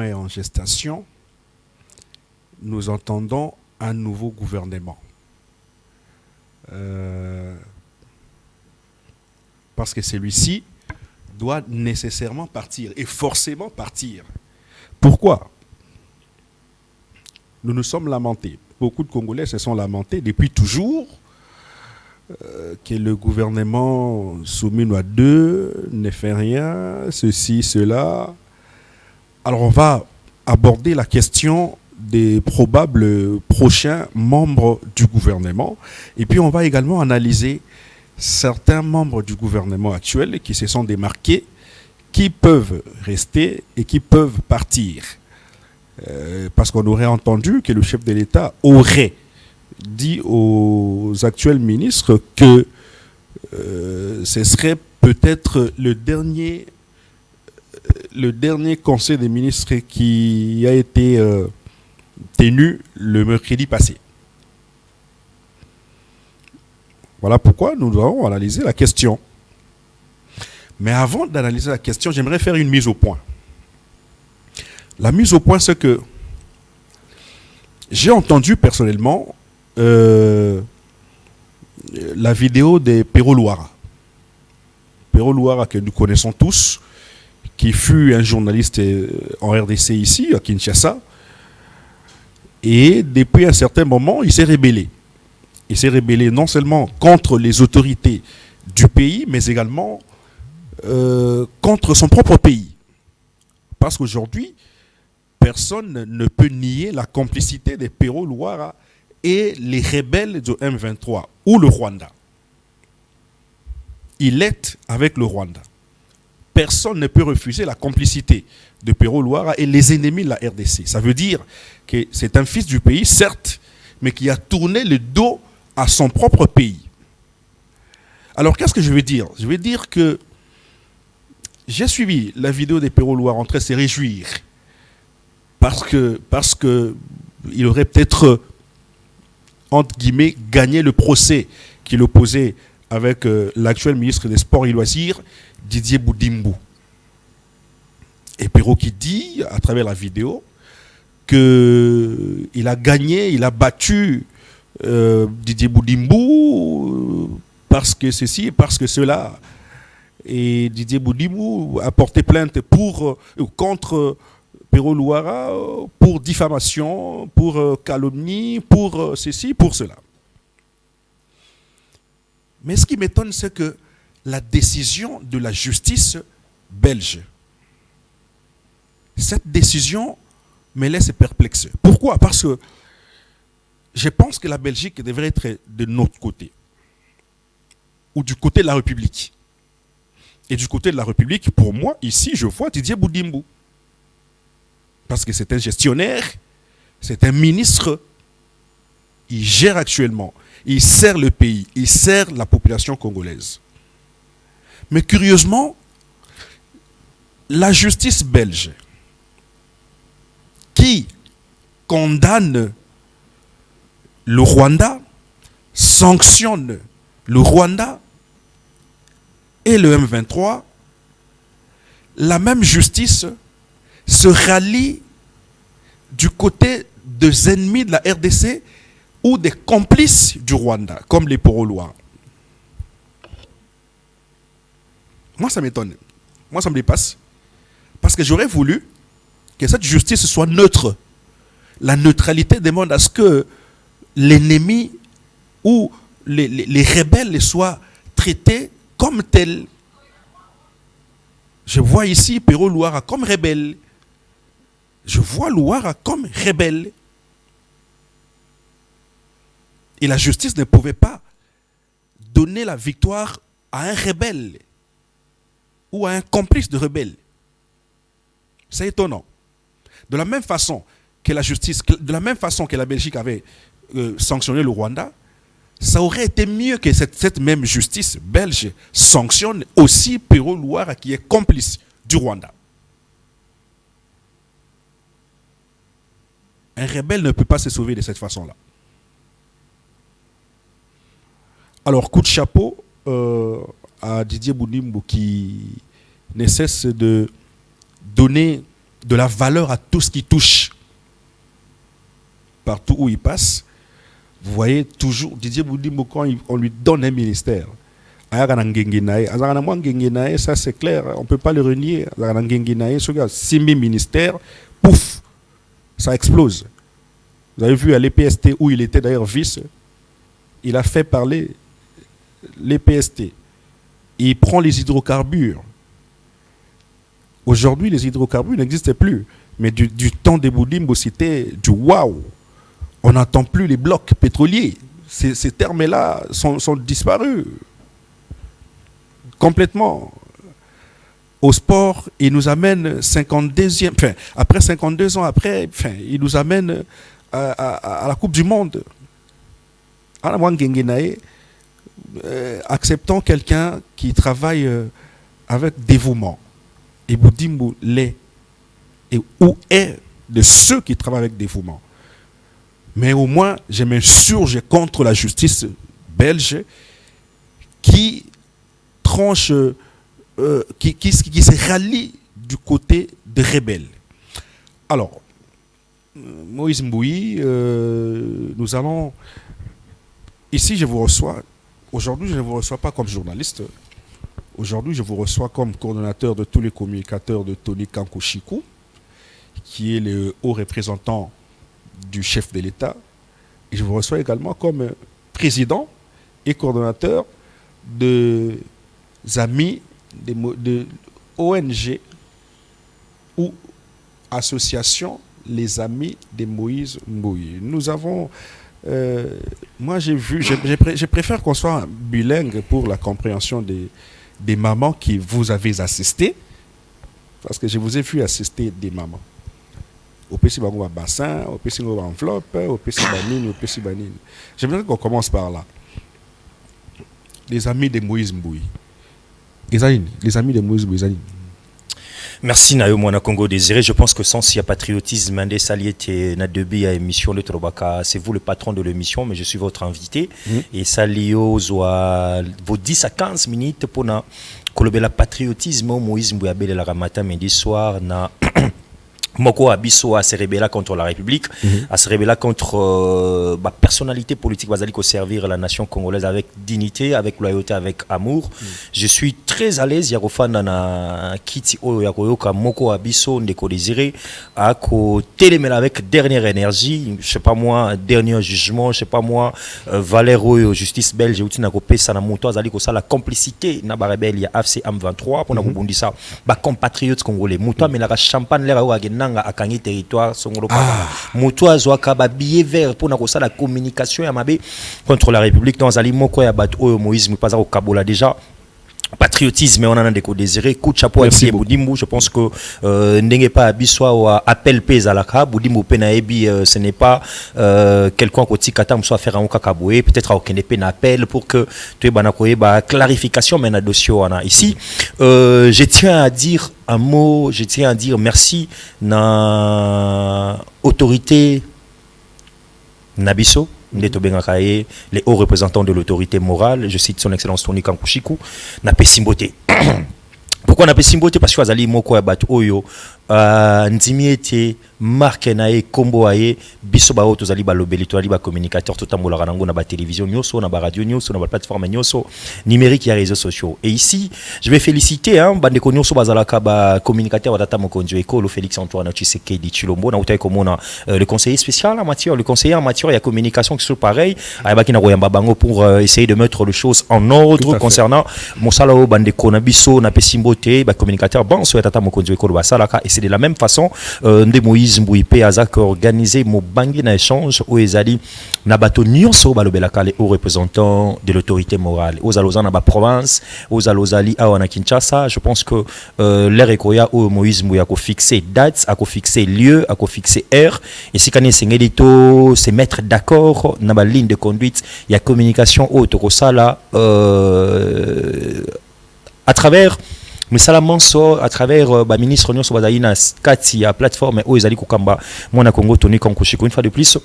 est en gestation, nous entendons un nouveau gouvernement. Parce que celui-ci doit nécessairement partir et forcément partir. Pourquoi? Nous nous sommes lamentés. Beaucoup de Congolais se sont lamentés depuis toujours que le gouvernement Souminwa II ne fait rien, ceci, cela. Alors on va aborder la question des probables prochains membres du gouvernement. Et puis on va également analyser certains membres du gouvernement actuel qui se sont démarqués, qui peuvent rester et qui peuvent partir. Parce qu'on aurait entendu que le chef de l'État aurait dit aux actuels ministres que ce serait peut-être le dernier conseil des ministres qui a été tenu le mercredi passé. Voilà pourquoi nous devons analyser la question. Mais avant d'analyser la question, j'aimerais faire une mise au point. La mise au point, c'est que j'ai entendu personnellement la vidéo de Pero Luara. Pero Luara, que nous connaissons tous, qui fut un journaliste en RDC ici, à Kinshasa. Et depuis un certain moment, il s'est rébellé. Il s'est rébellé non seulement contre les autorités du pays, mais également contre son propre pays. Parce qu'aujourd'hui, personne ne peut nier la complicité de Pero Luara et les rebelles du M23 ou le Rwanda. Il est avec le Rwanda. Personne ne peut refuser la complicité de Pero Luara et les ennemis de la RDC. Ça veut dire que c'est un fils du pays, certes, mais qui a tourné le dos à son propre pays. Alors qu'est-ce que je veux dire? Je veux dire que j'ai suivi la vidéo de Pero Luara en train de se réjouir parce que il aurait peut-être, entre guillemets, gagné le procès qu'il opposait avec l'actuel ministre des Sports et Loisirs, Didier Boudimbo. Et Pero qui dit, à travers la vidéo, qu'il a gagné, il a battu Didier Boudimbo parce que ceci et parce que cela. Et Didier Boudimbo a porté plainte contre Pero Luara pour diffamation, pour calomnie, pour ceci, pour cela. Mais ce qui m'étonne, c'est que la décision de la justice belge, cette décision me laisse perplexe. Pourquoi? Parce que je pense que la Belgique devrait être de notre côté, ou du côté de la République. Et du côté de la République, pour moi, ici, je vois Didier Boudimbo. Parce que c'est un gestionnaire, c'est un ministre, il gère actuellement, il sert le pays, il sert la population congolaise. Mais curieusement, la justice belge, qui condamne le Rwanda, sanctionne le Rwanda et le M23, la même justice se rallie du côté des ennemis de la RDC ou des complices du Rwanda, comme les Pero Luara. Moi, ça m'étonne. Moi, ça me dépasse. Parce que j'aurais voulu que cette justice soit neutre. La neutralité demande à ce que l'ennemi ou les rebelles soient traités comme tels. Je vois ici Pero Luara comme rebelle. Je vois Luara comme rebelle. Et la justice ne pouvait pas donner la victoire à un rebelle ou à un complice de rebelle. C'est étonnant. De la même façon que la justice, de la même façon que la Belgique avait sanctionné le Rwanda, ça aurait été mieux que cette même justice belge sanctionne aussi Pero Luara qui est complice du Rwanda. Un rebelle ne peut pas se sauver de cette façon-là. Alors, coup de chapeau à Didier Boudimbo qui ne cesse de donner de la valeur à tout ce qui touche. Partout où il passe, vous voyez toujours, Didier Boudimbo, quand on lui donne un ministère, ça c'est clair, on ne peut pas le renier. 6 000 ministères, pouf, ça explose. Vous avez vu à l'EPST où il était d'ailleurs vice, il a fait parler l'EPST. Il prend les hydrocarbures. Aujourd'hui, les hydrocarbures n'existaient plus. Mais du temps des Boudimbo, c'était du waouh. On n'entend plus les blocs pétroliers. Ces termes-là sont disparus. Complètement. Au sport, il nous amène 52e. Enfin, après 52 ans après, il nous amène à la Coupe du Monde. Acceptant quelqu'un qui travaille avec dévouement. Et Boudimbo l'est. Et où est de ceux qui travaillent avec dévouement. Mais au moins, je m'insurge contre la justice belge qui tranche, qui se rallie du côté des rebelles. Alors, Moïse Mbouyi, nous allons... Ici, je vous reçois. Aujourd'hui, je ne vous reçois pas comme journaliste. Aujourd'hui, je vous reçois comme coordonnateur de tous les communicateurs de Tony Kankou-Chikou, qui est le haut représentant du chef de l'État. Et je vous reçois également comme président et coordonnateur des amis de ONG ou association Les Amis de Moïse Mbouyi. Nous avons... moi, j'ai vu... Je préfère qu'on soit bilingue pour la compréhension des mamans qui vous avez assisté, parce que je vous ai vu assister des mamans. Au PC Bagou bassin, au PC enveloppe, au PC banine, au PC banine. J'aimerais qu'on commence par là. Les amis de Moïse Mbouyi. Les amis de Moïse Mbouyi. Merci Nayo Mwana Congo Désiré. Je pense que sans s'il y a patriotisme, Mandé Saliete Nadebi à émission Le Trobaka, c'est vous le patron de l'émission, mais je suis votre invité. Et Salio Zoa vos 10 à 15 minutes pour na kolobela patriotisme Moïse Mbouyi abele la ramata midi soir na Moko Abisso à se rebeller contre la République, à se rebeller contre la personnalité politique basalique servir la nation congolaise avec dignité, avec loyauté, avec amour. Je suis très à l'aise. Yarofana na kiti o yakoyoka Moko Abisso ndeko désiré à côté avec dernière énergie, je sais pas moi, dernier jugement, je sais pas moi, valeur justice belge ou tina kopé ça na moto azali ça la complicité na ba rebelle ya AFC M23 pour na kobundisa ba compatriotes congolais. Moto mais la champagne l'air nanga akangi territoire songolo pa moto azwaka ba billet vert pour na la communication ya mabe contre la République dans ali moko ya bato oyo Moïse Moupaza au Kabola déjà patriotisme on a un déco désiré coup de chapeau à Boudimbo. Je pense que n'engé pas abiswa ou appel pèse à la cas Boudimbo penaebi ce n'est pas quelqu'un qui katam soit faire un kakaboué peut-être aucun peine appel pour que tu es banakoye ba clarification mais na dossier on a ici. Je tiens à dire un mot, je tiens à dire merci na autorité Nabiso les hauts représentants de l'autorité morale, je cite son excellence Tony Kankou-Chikou, n'a pas simboté. Pourquoi n'a pas simboté? Parce que Azali Moko Abat Oyo, Ndimiete, Mark Nae, Kombo Aye, Biso Bao, Tozali Balobeli, Tozali Ba communicateur, Totambola Rango, na ba télévision, Nyoso, na ba radio, Nyoso, na ba plateforme Nyoso, numérique et réseaux sociaux. Et ici, je vais féliciter, Bandeko Nyoso Bazalaka, ba communicateur, Wadata Mokonjo Eko, Félix Antoine Tshisekedi Chilombo, na Outai Komona, le conseiller spécial en matière, le conseiller en matière, il y a communication qui sont pareil, Ayabaki na Royamba Bango pour essayer de mettre les choses en ordre concernant Moussala Bandeko Nabiso, na Pesimbote, ba communicateur, bon, so Tata Mokonjo Eko, Basalaka, et c'est de la même façon, de Moïse Mbouyi Azak organisé mo bangi na échange où ezali na bato nyonso balobelaka les hauts représentants de l'autorité morale aux alozana na ba province aux alozali a na Kinshasa. Je pense que l'air ekoya où Moïse Mbouyi a fixé date, a fixé lieu, a fixé heure et si kane sengelito se mettre d'accord na ba ligne de conduite, il y a communication au tokosala à travers mais ça manso à travers ba ministre Nyonso Bazaina kati ya plateforme où ezali kokamba mwana Congo Tony Kankou-Chikou. Une fois de plus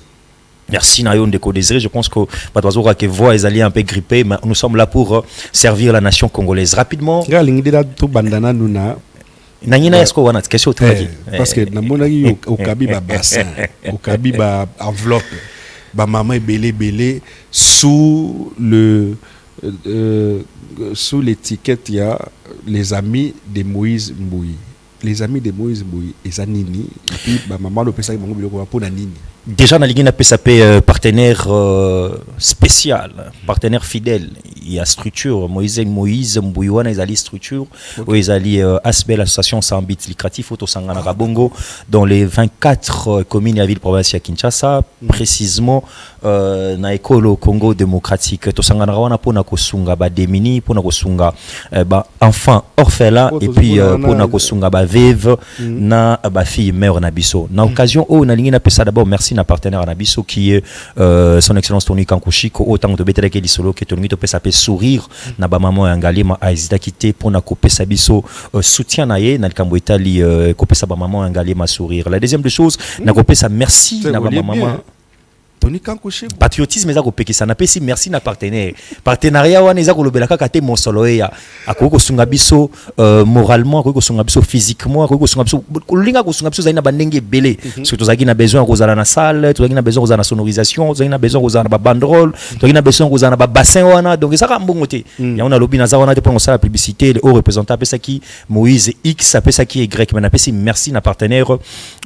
merci Nayo Ndeko Désiré. Je pense que Batouazora que voix ezali un peu grippé, mais nous sommes là pour servir la nation congolaise rapidement. Lingida tout bandana nuna Nangina esko wana question très parce que na monaki au kabi ba bassin, au kabi ba enveloppe, ba maman belé sous le sous l'étiquette il y a les amis de Moïse Mbouyi. Les amis de Moïse Mbouyi et Zanini et puis ba maman le pesa bango biloko pour na nini. Déjà, na ligina PSAP partenaire spécial, partenaire fidèle. Il y a structure. Moïse Mbouyi wana ezali structure. Où ezali ASBEL, association sans but lucratif, Auto Sangana Kabongo, dans les 24 communes à ville province à Kinshasa, précisément na ekolo Congo démocratique. To Sangana wana pona kosunga ba demini, pona kosunga ba enfants orphelins et puis pona kosunga ba veuve na ba fille mère na biso. Na occasion où na ligina PSA d'abord merci na partenaire Anabiso qui est son excellence Tony Kankushiko autant de beteleke lisolo que Tony to pesa pe sourire na ba maman Ngalema aizida kité pour na kopesa biso soutien na ye na likambo etali kopesa ba maman Ngalema sourire. La deuxième des choses na kopesa merci na ba maman Tony Kankushiko patriotisme eza kopekisa na pesi merci na partenaire partenariat wana eza kolobela kaka te mosolo ya akoko sunga biso moralement akoko sunga biso physiquement akoko sunga biso linga ko sunga biso za ina bandenge belé surtout za na besoin kozala na salle tu na besoin kozala na sonorisation tu na besoin kozala na ba banderole tu na besoin kozala na ba bassin wana donc ça ka mbongo te ya on a lobby na za wana te pour ça la publicité le haut représentant pesa ki Moïse X pesa ki Y mais na pesi merci na partenaire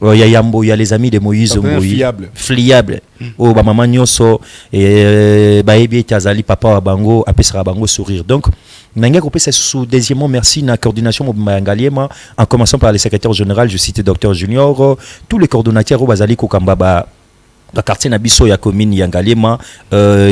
ya Yambo ya les amis de Moïse Mbouyi fiable oh ba maman nyonso ba ebi tazali papa wa bango apesera bango sourire donc nanga kopesa sous deuxièmement merci na coordination mobimba Ngaliema en commençant par le secrétaire général je cite docteur Junior tous les coordonnateurs bazali kokamba ba la quartier na biso ya commune ya Ngaliema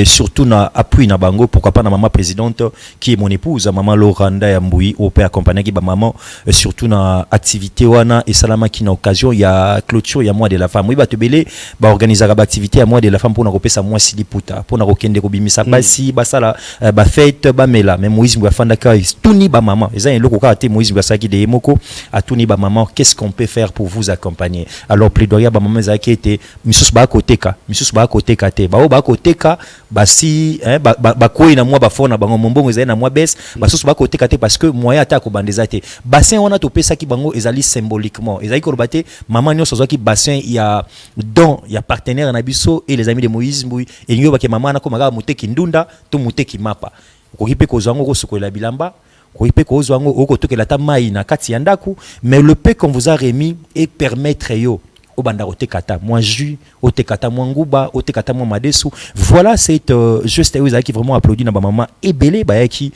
surtout na appui na bango pourquoi pas na maman présidente qui est mon épouse maman Loranda ya Mbouyi au père accompagné ki ba maman surtout na activité wana et salama qui na occasion il y a clôture il y a mois de la femme oui ba tebele ba organiser ba activité à mois de la femme pour na kopesa moi siliputa pour na kokende ko bimisa basi basala ba fête ba mela mais Moïse Mbouyi fanda ka tuni ba maman eza un loko ka te Moïse Mbouyi saki de moko a tuni ba maman qu'est-ce qu'on peut faire pour vous accompagner alors plaidoyer ba maman zaki était misus ba teka misus ba koteka te ba koteka basi ba koi na moi ba fona bango mombongo ezali na moi bes basus ba koteka te parce que moyen ata ko bandeza te bassin on a to pesa ki bango ezali symboliquement ezali ko robate maman nyo sozo ki bassin il y a don il y a partenaire na biso et les amis de Moïse Mbouyi et nyo ba ke maman na ko maga muteki ndunda to muteki mapa ko kipe ko zango ko sokola bilamba ko kipe ko zango o ko tokela ta mai na kati ya ndaku mais le paix qu'on vous a remis et permettre yo obanda otekata moi jus otekata moi nguba otekata moi madesu voilà c'est juste eux qui vraiment applaudi na ba maman ebele ba yaki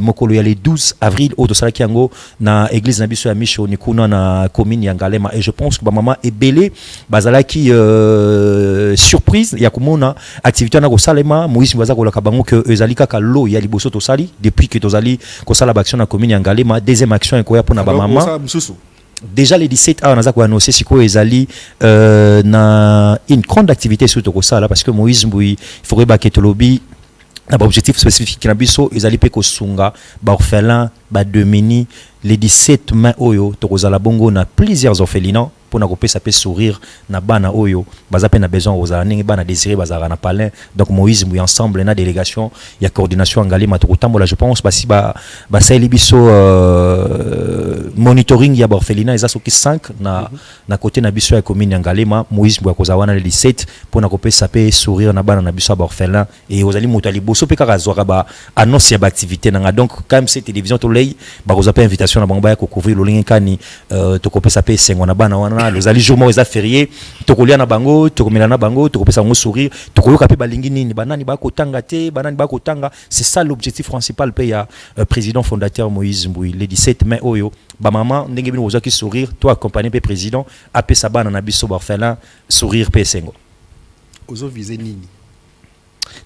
mokolo ya le 12 avril au dosala kiango na église na biso ya Micho ni kuna na commune ya Ngalema et je pense que ba maman ebele bazala ki surprise ya komona activité na ko salema Moïse Mbaza ko laka bango que ezali kaka lo ya liboso to sali depuis que tozali ko sala action na commune ya Ngalema deuxième action ko ya pona ba maman déjà les 17 ans on a annoncé siko ezali na une grande activité sur to ça là parce que Moïse Mbouyi il faudrait ba ketolobi na objectif spécifique na biso ezali pe ko sunga ba orphelin ba demini les 17 mains oyo to kozala bongo na plusieurs orphelinats pour na kopesa pe sourire na bana oyo baza pe na besoin ozala ningi bana désiré bazala na palin donc Moïse Mbouyi ensemble na délégation ya coordination Ngalema to kotambola je pense basi ba sali biso monitoring ya orphelinat eza soki 5 na côté na biso ya commune Ngalema Moïse Mbouyi kozala wana le 17 pour na kopesa pe sourire na bana na biso ba orphelin et ozali moto liboso pe kaka zwaka ba annonce ya ba activité nanga donc quand même cette télévision to lay ba koza pe invitation na bango ba ko couvrir lo lingi kani to kopesa pe sengo na bana wana les ali jour mo eza férié to kolia na bango to komela na bango to kopesa ngo sourire to koyoka pe balingi nini banani ba kotanga te banani ba kotanga c'est ça l'objectif principal pe ya président fondateur Moïse Mbouyi le 17 mai oyo ba maman ndenge bino ozaki sourire to accompagner pe président apesa bana na biso orphelin sourire pe sengo ozo viser nini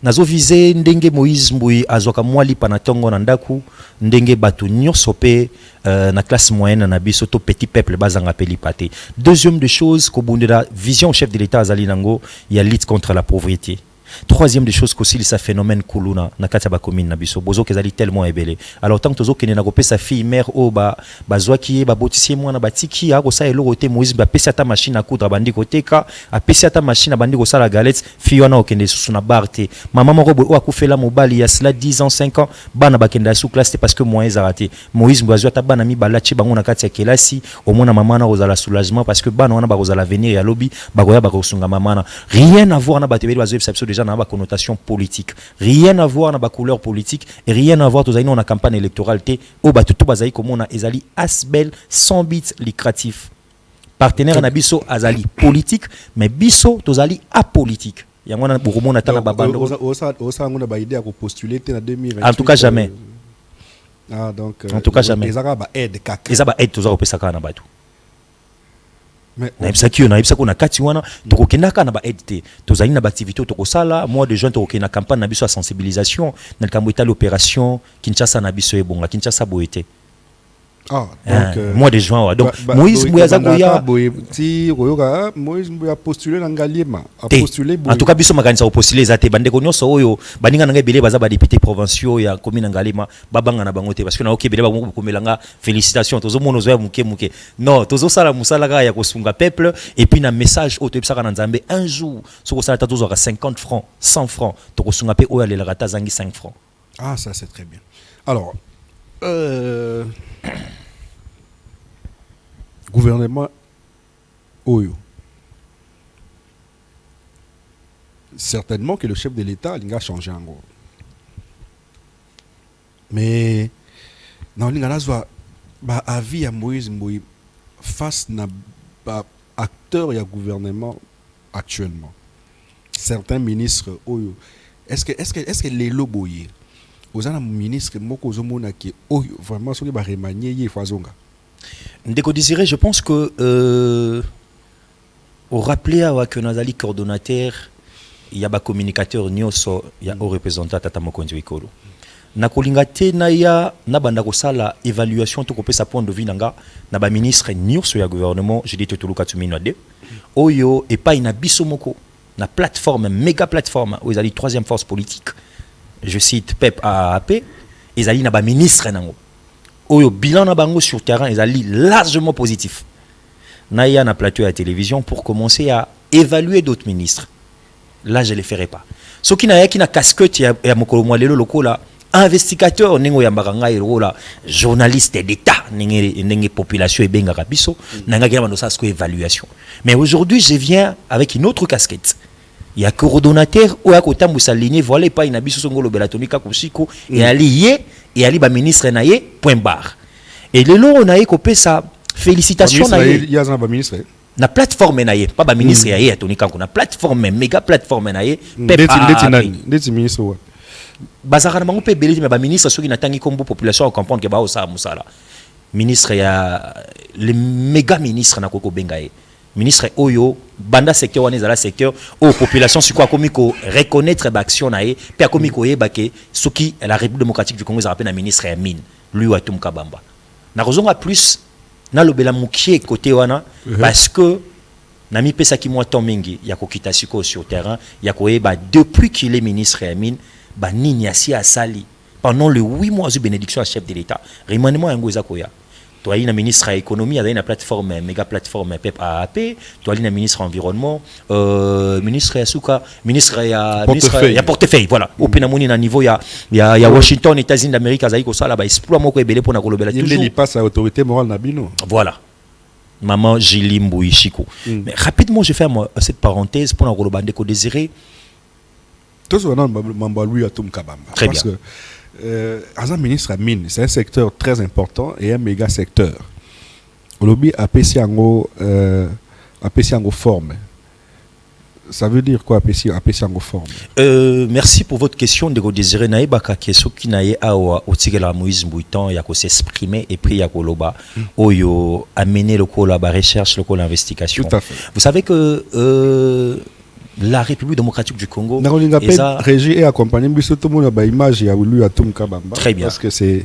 nazo viser ndenge Moïse Mbouyi azoka mwali panatongo na ndaku ndenge batu nyonso pe na classe moyenne na biso to petit peuple bazanga pe lipate deuxième de chose ko bundela vision chef de l'état azali nango ya lutte contre la pauvreté Troisième des choses qu'aussi ça phénomène kuluna na kati ba commune na biso bozo kezali tellement ébélé. Alors tant que tozo kene na kopesa fille mère o ba zwaki ba botisi mwana batiki a ko sa elo côté Moïse ba pesa ta machine à coudre bandi côté ka a pesa ta machine bandi ko sala galette fille wana okende sous na barte. Maman moko o akufela mobali ya cela 10 ans 5 ans bana bakenda sous classe parce que moyens arrêté. Moïse bazwa ta bana mi balachi bango na kati ya kelasi au mona maman na kozala soulagement parce que bana wana ba kozala venir ya lobby ba koya ba kosunga maman na rien à voir na batebeli bazwe perception déjà na ba connotation politique, rien à voir na ba couleur politique et rien à voir tous na campagne électorale té o ba tout bazai comme on a ezali asbel 100 bits lucratif partenaire na biso azali politique mais biso tozali apolitique yango na bokomona tana babando osa ngona ba idée à postuler té na 2028 en tout cas jamais donc en tout cas jamais ezaka ba aide kaka ezaba aide toza kopesa kana batu mais na ibsaki na ibsako na kati wana tokokendaka na ba aide te tozali na ba activité tokosala mois de juin tokokena campagne na biso à sensibilisation na kambo etali opération Kinshasa na biso ebonga Kinshasa boete mois de juin donc Moïse Mbuyaza goya Moïse Mbuya postuler na Ngaliema a postuler en tout cas biso makanisa postuler zate bande ko nyonso oyo baninga na ngebele baza ba député provinciaux ya commune Ngaliema babanga na bango te parce que na okebele bango komelanga félicitations tozo mono zoya muke non tozo sala musala ga ya kosunga peuple et puis na message auto ebsaka na Nzambe un jour soko sala tozo 50 francs 100 francs to kosunga pe oya lela rata zangi 5 francs ça c'est très bien. Alors gouvernement Oyo. Certainement que le chef de l'État a changé en gros. Mais dans l'Ingalazwa, avis à Moïse Mboui face à acteurs et à gouvernement actuellement. Certains ministres Oyo. Est-ce que les loboyés aux ministres moko zomona qui Oyo vraiment sont ba remanier y fazonga. Ndeko Désiré, je pense que au rappeler à que Nazali coordonnateur, il y a un communicateur nyoso, il y a un représentant Tata Mokonzi Wikolo. Na kolingate na ya na banda kosala évaluation to kopesa point de vue nanga na ba ministre nyoso ya gouvernement, je dis Totulu Katsumi Nwade. Oyo et pas ina biso moko na plateforme méga plateforme où ils ont la troisième force politique. Je cite PEP AAP, ils ont na ba ministre nango. Oyo bilan na bango sur terrain ils allaient largement positif. Naya na plateau à la télévision pour commencer à évaluer d'autres ministres. Là je les ferai pas. Ce qui n'a na casquette ya mokolo mwalelo lokola investigateur nengo ya mbakanga erola journaliste d'État nenge population ebenga kabiso nanga kina bando sa évaluation. Mais aujourd'hui je viens avec une autre casquette. Il y a coordonnateur ou à côté Moussalini voilà pas une abisso songolo belatonika kusiko et allié et ali ba ministre naie point barre et le long on a écopé sa félicitation naie il y a un ministre na plateforme naie pas ba ministre naie atonika kuna plateforme méga plateforme naie ndeti ministre wa bazaka na bango pe belé mais ba ministre ceux qui natangi kombo population comprendre que ba osa musala ministre ya le méga ministre na koko bengaye ministre Oyo banda secteur wana ezala secteur o population siko akomiko reconnaître ba action nae pe akomiko yebake soki la République démocratique du Congo ezala na ministre ya mine lui Watum Kabamba na kozonga plus na lobela mukie côté wana parce que na mi pesa ki moi temps mingi ya kokita siko sur terrain ya koyeba depuis qu'il est ministre ya mine ba nini asi asali pendant les 8 mois de bénédiction à chef de l'État remaniement yango ezakoya. Toi, il y a un ministre à l'économie, il y a une plateforme, méga plateforme PEP AAP. Toi, il y a un ministre à l'environnement, ministre à Souka, ministre à portefeuille. Voilà. Au Pénamouni, à niveau, il y a Washington, États-Unis d'Amérique, Azaïko Sala, exploit mon coébélé pour Nakolobela. Il passe à l'autorité morale Nabino. Voilà. Maman Jilimbo Ishiko. Mais rapidement, je fais cette parenthèse pour Nakolobande Ko Désiré. Tout ce qu'on a, Mambalou Atum Kabamba. Très bien. Azam ministre à mine, c'est un secteur très important et un méga secteur. Au lobby a Pessiango forme. Ça veut dire quoi Pessiango forme? Merci pour votre question de Désiré Naïbaka qui est ce qui n'a pas au Moïse Mbouitan, il y a qu'à s'exprimer et puis il y a qu'à loba, oyo amener le col à la recherche, le col à l'investigation. Tout à fait. Vous savez que la République démocratique du Congo est régie et accompagnée de tout le monde à image et à lui à Tom Kabamba. Très bien. Parce que c'est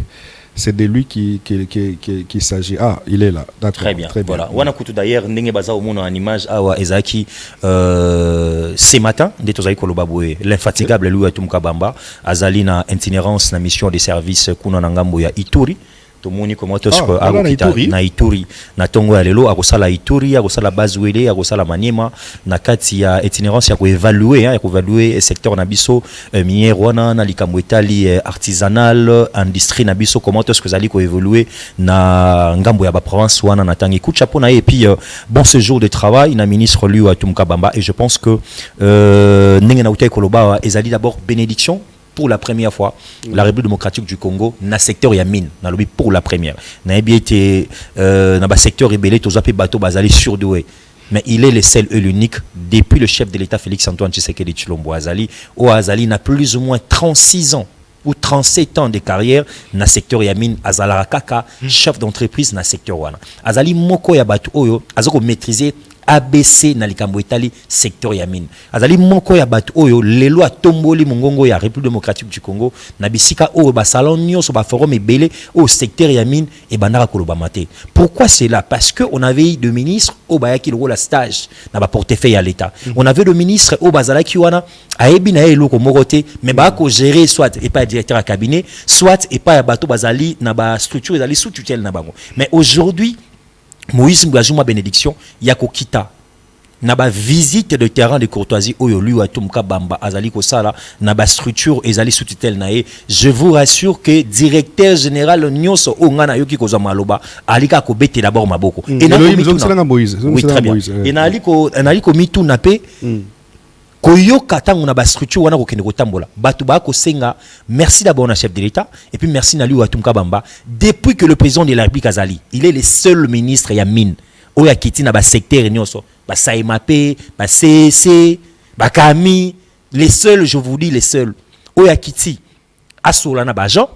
c'est de lui qu'il s'agit. Ah, il est là. D'accord. Très bien. Voilà. On a écouté d'ailleurs Ndenge Baza au monde en image à Ezaki ce matin d'Etozai Kolobaboué, l'infatigable Louis Atumka Bamba, Azali na itinérance na mission de service kuna na ngambo ya Ituri. Tomoni comment est-ce que akokita na Ituri na tongo ya lelo akosala Ituri akosala Bazwele akosala Maniema na kati ya itinérance ya ko évaluer secteur na biso minière wana na likambo etali artisanal industrie na biso comment est-ce que zali ko évoluer na ngambo ya ba province wana na tangi coup de chapeau na et puis bon séjour de travail na ministre Liu Atumka Bamba et je pense que ndenge na utai koloba ezali d'abord bénédiction. Pour la première fois, la République démocratique du Congo, na secteur ya mine, na lobby pour la première. Na bien été na ba secteur rebellé, tous appelés bateaux bazali surdoué. Mais il est le seul et l'unique depuis le chef de l'État Félix Antoine Tshisekedi Tshilombo Azali. Azali n'a plus ou moins 36 ans ou 37 ans de carrière na secteur ya mine Azala Kaka, chef d'entreprise na secteur wana. Azali moko ya bateau oyo, azoko maîtriser ABC na likambo etali secteur ya mine. Azali moko ya bato oyo lelo atomboli mongongo ya République démocratique du Congo na bisika oyo ba salon nyonso ba forum ebele au secteur ya mine et bandaka koloba maté. Pourquoi c'est là? Parce que on avait eu deux ministres au bayaki le stage na ba portefeuille à l'état. On avait le ministre au bazalaki wana ayebi na eloko moroté mais ba ko gérer soit et pas directeur à cabinet soit et pas bato bazali na ba structure ezali sous tutelle na bango. Mais aujourd'hui Moïse Mbazuma bénédiction yakokita na ba visite de terrain de courtoisie oyo Liu Atumka Bamba azali ko sala na ba structure ezali sous tutelle nae. Je vous rassure que directeur général nyonso ongana yoki ko za maloba alika ko bete d'abord maboko et na Moïse oui très bien et na aliko mitu na pe koyoka tango na ba structure wana ko kende ko tambola batu ba ko senga merci d'abord na chef de l'État et puis merci na Liu Atumka Bamba depuis que le président de la République azali il est le seul ministre ya mine oya kiti na ba secteur nyonso ba Saimapé ba CC ba Kami les seuls je vous dis les seuls oya kiti asola na ba Jean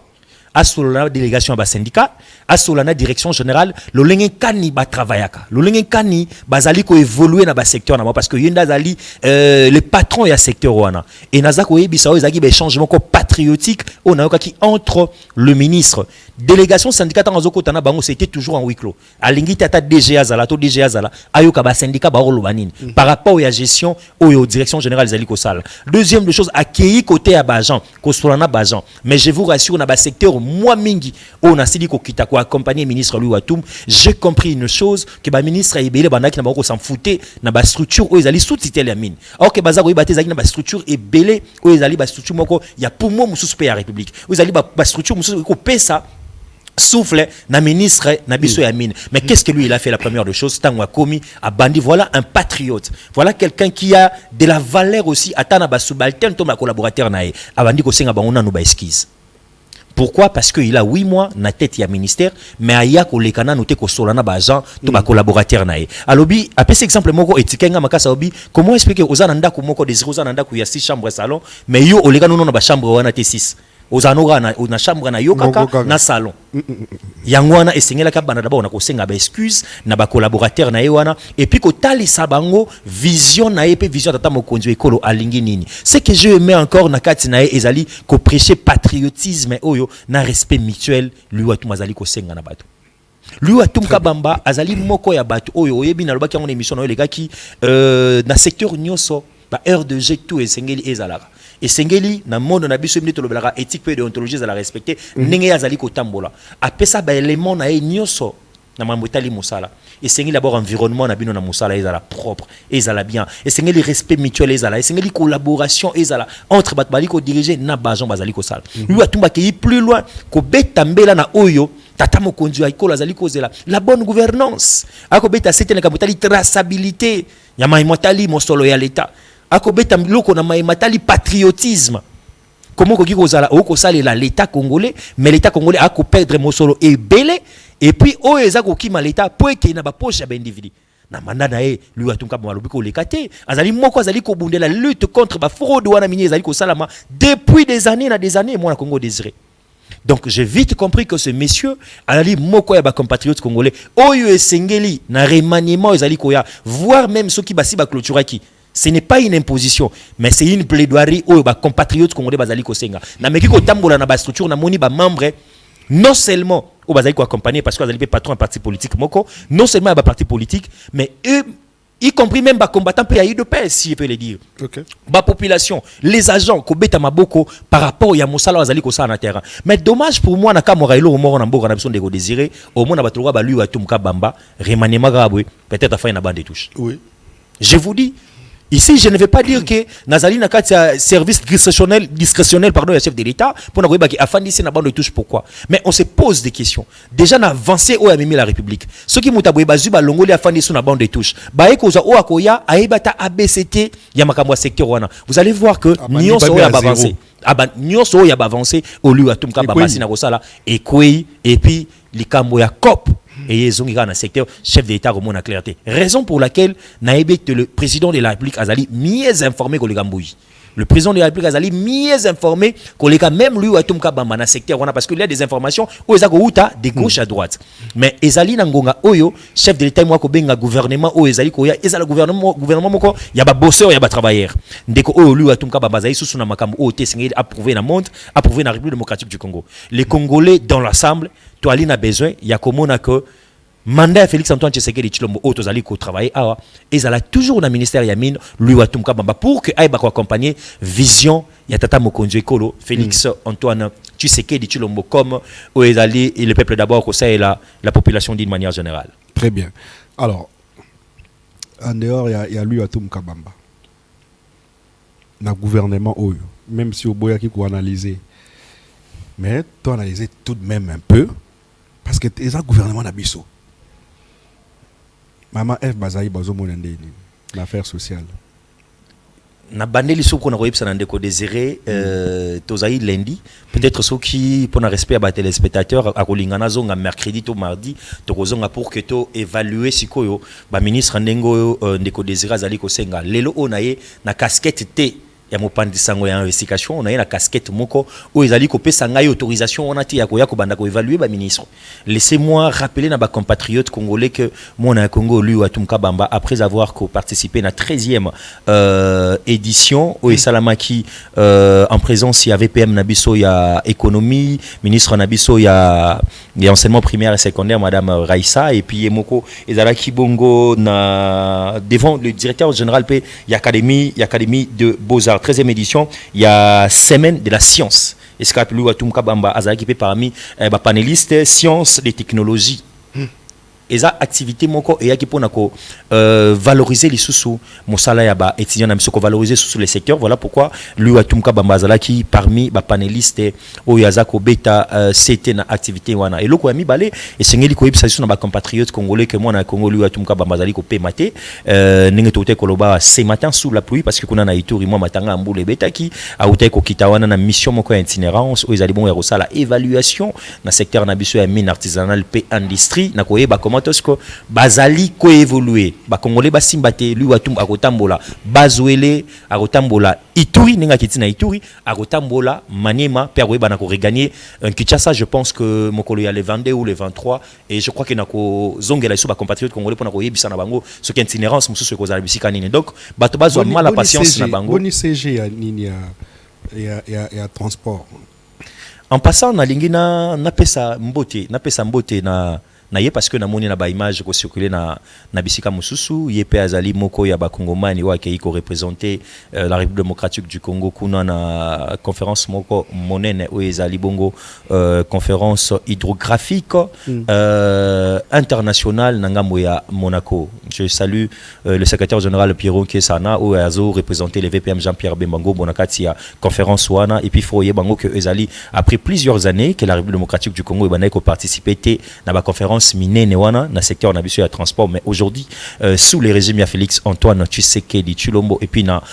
asola na délégation ba syndicat asola na direction générale lo lenge kani ba travaillaka lo lenge kani bazali ko évoluer na ba secteur na parce que yenda zali le patron ya secteur wana et naza ko yebisa o ezaki ba changement ko patriotique on a qui entre le ministre délégation syndicat tango kota na bango c'était toujours en huis clos alingi tata DGA zala to DGA zala ayoka ba syndicat ba rolo banini par rapport à gestion au direction générale zali ko sala deuxième de chose accueilli côté à Bajan ko solana Bajan mais je vous rassure na ba secteur moi mingi on a sidi ko kita ko accompagner ministre Liu Atum j'ai compris une chose que ba ministre ebele bandaki na bango s'en foutait na ba structure o ezali sous tutelle ya mine alors que baza ko ibate zaki na ba structure ebele o ezali ba structure moko ya poumon mususu pe ya république o ezali ba structure mususu ko pesa souffle na ministre na biso ya mine mais qu'est-ce que lui il a fait la première de choses tango komi a bandi voilà un patriote voilà quelqu'un qui a de la valeur aussi atana ba subalterne to ma collaborateur nae abandi ko senga bango na no ba esquisse. Pourquoi? Parce qu'il a 8 mois na tête ya ministère mais aya ko lekana noté ko solana ba agent to ba collaborateur nae alobi après cet exemple moko etikenga makasa obi comment expliquer aux ananda ko moko des ananda ko ya 6 chambres salon mais yo olekana no na ba chambre wana te 6 ozanoga na chambre na yokaka na salon yango wana esengela ka bana d'abord na ko senga ba excuse na ba collaborateur na wana et puis ko talisa bango vision na pe vision tata mokonzi ekolo alingi nini c'est que je aimais encore na kati na ezali ko prêcher patriotisme oyo na respect mutuel Liu Atum azali ko senga na bato Liu Atumka Bamba azali moko ya bato oyo oyebi na lobaki en émission na les qui na secteur nyonso ba heure de jet tout esengeli ezalaka et sengeli na monde na biso minute lobelaka éthique et déontologie za la respecter ndenge yazali ko tambola apesa ba élément na nyonso na mamotali musala et sengeli d'abord environnement na bino na musala ezala propre ezala bien et sengeli respect mutuel ezala et sengeli collaboration ezala entre bat bali ko diriger na bajon bazali ko sala lui atumba ki plus loin ko betambela na oyo tata mokonzi aikolo azali ko zela la bonne gouvernance ako beta c'était na kamotali traçabilité ya maimotali mosolo ya l'état akobeta loko na matali patriotisme comment ko kozala o ko salela l'état congolais mais l'état congolais a ko perdre mosolo et belé et puis o eza ko kima l'état pour que na ba poche ba individu na mandat na Liu Atumka malobi ko lekate azali moko azali ko bundela lutte contre ba fraude wana mini azali ko salama depuis des années moi na Congo désiré. Donc j'ai vite compris que ce monsieur ali moko ya ba compatriotes congolais oyo esengeli na remaniement ezali ko ya voire même ceux qui basi ba clôturaki. Ce n'est pas une imposition, mais c'est une plaidoirie où les compatriotes congolais bazali kosenga. Na meki ko tambola na ba structure na moni ba membre non seulement au bazali ko accompagner parce que bazali patron un parti politique moko, non seulement un parti politique, mais eux, y compris même les combattants pays de paix, si je peux le dire. Okay. La population, les agents, Kobeta Maboko, par rapport à Moussala Azali Kosa na terrain. Mais dommage pour moi, na Kamorailo, au moins on a besoin de désirer, au moins on a besoin de lui à Tumka Bamba, remaniement grave, peut-être à faire une bande de touche. Oui. Je vous dis, ici, je ne vais pas dire que Nazali n'a qu'un service discrétionnel, pardon, le chef de l'État, pour nous dire qu'il a fait une bande de touche, pourquoi. Mais on se pose des questions. Déjà, on a avancé où a mis la République. Ceux qui m'ont aboué, Bazuba, Longoli a fait une bande de touche. Baekoza, Oakoya, Aebata, ABCT, Yamakamwa secteur. Vous allez voir que Nyon Soya a avancé. Nyon Soya a avancé au lieu à Tumka Babasi Nagosala, et Kwei, et puis, Likambo ya COP. Et ils ont un secteur chef d'État au monde à clarté. Raison pour laquelle le président de la République Azali mieux informé que le Gamboui. Le président de la République Azali mieux informé que les gars, même lui, à Tumka Bamba, dans secteur, parce qu'il y a des informations où ils ont de gauche à droite. Mais Ezali Nangonga Oyo, chef de l'État, moi, Kobenga gouvernement, ou Ezali Koya, Ezali gouvernement, il y a des bosseurs, il y a des travailleurs. Dès que Oyo, lui, à Tumka Bamba, Zaï, sous Namakam, OT, c'est approuvé dans le monde, approuvé dans la République démocratique du Congo. Les Congolais, dans l'ensemble, toi, il a besoin, il y a comme on a que mandat Félix Antoine Tshisekedi Tshilombo Otozali ko travailler awa et ça toujours dans ministère Yamine lui Watumka Bamba pour que aïba ko accompagner vision ya tata Mokonzi Ekolo Félix Antoine Tshisekedi Tshilombo comme Oezali et le peuple d'abord que ça et la population d'une manière générale. Très bien. Alors en dehors il y a lui Watumka Bamba. Na gouvernement Oyo même si au boya qui ko analyser mais tu analyser tout de même un peu parce que les gouvernement na biso Maman F Bazaï Bazo Monende, l'affaire sociale. Na bandeli sou qu'on a réussi à ndeko désiré tozaï lundi peut-être ceux qui pour un respect à bas téléspectateurs à kolingana zonga mercredi to mardi to kozonga pour que to évaluer sikoyo ba ministre ndengo ndeko désiré azali ko senga lelo onaye na casquette T ya mopandisango ya investigation on a une casquette moko où ils allaient couper sangai autorisation on a tia ko banda ko évaluer ba ministre. Laissez-moi rappeler na ba compatriotes congolais que mon Congo lui Watumka Bamba après avoir participé à la 13e édition au Salamaki en présence il y avait PM Nabiso il y a économie ministre Nabiso il y a enseignement primaire et secondaire madame Raissa et puis Moko ezalaki bongo na devant le directeur général P il y a académie de Beaux-Arts 13e édition, il y a semaine de la science. Et ce qu'appelle Watumka Bamba Azaki parmi les panélistes sciences des technologies. Et ça activité moko et qui pour valoriser les sous mosala ya ba étudiants na misoko valoriser sous les secteurs voilà pourquoi lui Watumka Bamba Azaki parmi ba panélistes o yazako beta c'était na activité wana et loko ami balé et sengeli ko yebisa sous na ba compatriotes congolais que moi na Congo lui Watumka Bamba Azali ko pematé ninge tote koloba ce matin sous la pluie parce que kuna na Ituri moi matanga mbule betaki a utai ko kitawana na mission moko itinérance o ezali bon ya rosala évaluation na secteur na biso ya mine artisanale pe industrie na ko yeba comment que bazali ko évoluer ba congolais basimbate lui watum akotambola bazwele akotambola Ituri ninga kitina Ituri akotambola Maniema perwe bana ko regagner Kinshasa je pense que mokolo ya le 22 ou le 23 et je crois que nako zongela iso ba compatriotes congolais pona ko yebisa na bango ce qui itinérance mususu ko zala bisika nini donc bato bazwa mala patience na bango boni CG ya nini ya transport en passant na lingina na pesa mbote na ye parce que na moni na ba image ko circuler na bisika mususu ye pe azali moko ya ba kongomani wa ke ko représenter la République démocratique du Congo kuna na conférence moko monene o ezali bongo conférence hydrographique internationale na ngambo ya Monaco. Je salue le secrétaire général Pierrot Kesana o azo représenter le VPM Jean-Pierre Bembango bonakati ya conférence wana et puis foyer bango que ezali après plusieurs années que la République démocratique du Congo e ko participer na ba conférence minene wana na secteur na biso ya transport mais aujourd'hui sous les régimes ya Félix Antoine Tshisekedi Tshilombo et puis na